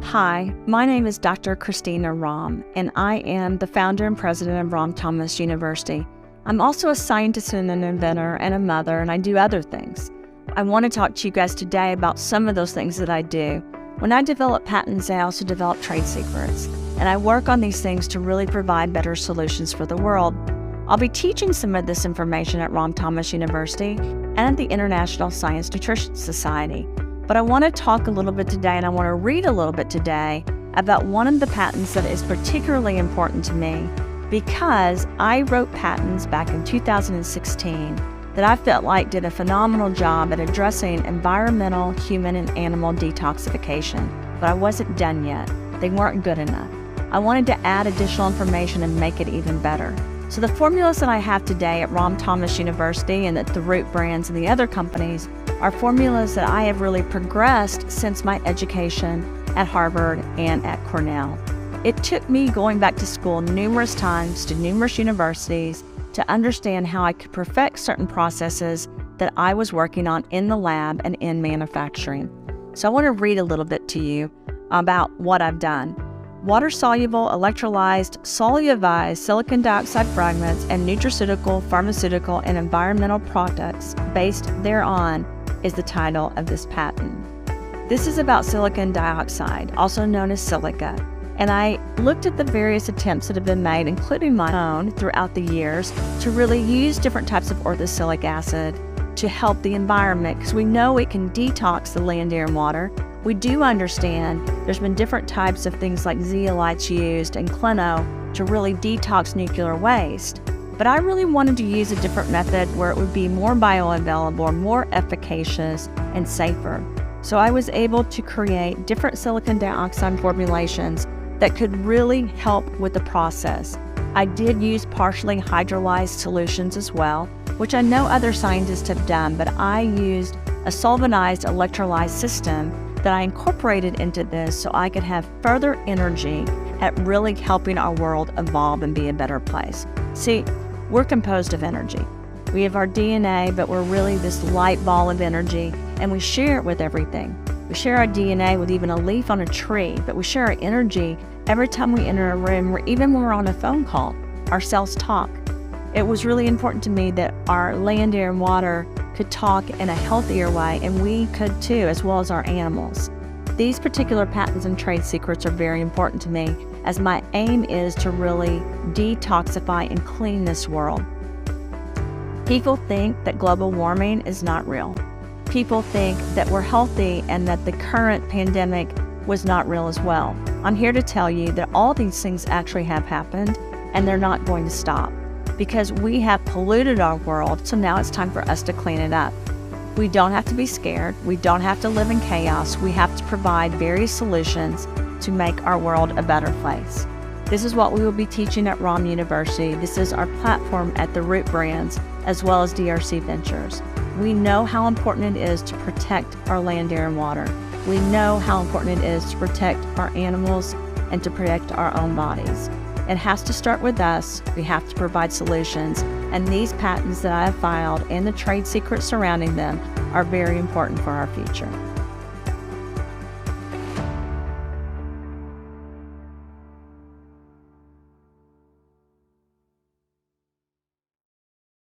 Hi, my name is Dr. Christina Rahm, and I am the founder and president of Rahm Thomas University. I'm also a scientist and an inventor and a mother, and I do other things. I want to talk to you guys today about some of those things that I do. When I develop patents, I also develop trade secrets, and I work on these things to really provide better solutions for the world. I'll be teaching some of this information at Rahm Thomas University and at the International Science Nutrition Society. But I want to talk a little bit today, and I want to read a little bit today about one of the patents that is particularly important to me because I wrote patents back in 2016 that I felt like did a phenomenal job at addressing environmental, human, and animal detoxification. But I wasn't done yet. They weren't good enough. I wanted to add additional information and make it even better. So the formulas that I have today at Rahm Thomas University and at the Root Brands and the other companies are formulas that I have really progressed since my education at Harvard and at Cornell. It took me going back to school numerous times to numerous universities to understand how I could perfect certain processes that I was working on in the lab and in manufacturing. So I want to read a little bit to you about what I've done. Water-soluble, electrolyzed, solubilized silicon dioxide fragments and nutraceutical, pharmaceutical, and environmental products based thereon is the title of this patent. This is about silicon dioxide, also known as silica, and I looked at the various attempts that have been made, including my own, throughout the years, to really use different types of orthosilicic acid to help the environment, because we know it can detox the land, air, and water. We do understand there's been different types of things like zeolites used and Clino to really detox nuclear waste. But I really wanted to use a different method where it would be more bioavailable, more efficacious, and safer. So I was able to create different silicon dioxide formulations that could really help with the process. I did use partially hydrolyzed solutions as well, which I know other scientists have done, but I used a solventized electrolyzed system that I incorporated into this so I could have further energy at really helping our world evolve and be a better place. See, we're composed of energy. We have our DNA, but we're really this light ball of energy, and we share it with everything. We share our DNA with even a leaf on a tree, but we share our energy every time we enter a room, or even when we're on a phone call. Our cells talk. It was really important to me that our land, air, and water could talk in a healthier way, and we could too, as well as our animals. These particular patents and trade secrets are very important to me, as my aim is to really detoxify and clean this world. People think that global warming is not real. People think that we're healthy and that the current pandemic was not real as well. I'm here to tell you that all these things actually have happened, and they're not going to stop, because we have polluted our world, so now it's time for us to clean it up. We don't have to be scared. We don't have to live in chaos. We have to provide various solutions to make our world a better place. This is what we will be teaching at Rahm University. This is our platform at the Root Brands, as well as DRC Ventures. We know how important it is to protect our land, air, and water. We know how important it is to protect our animals and to protect our own bodies. It has to start with us. We have to provide solutions, and these patents that I have filed and the trade secrets surrounding them are very important for our future.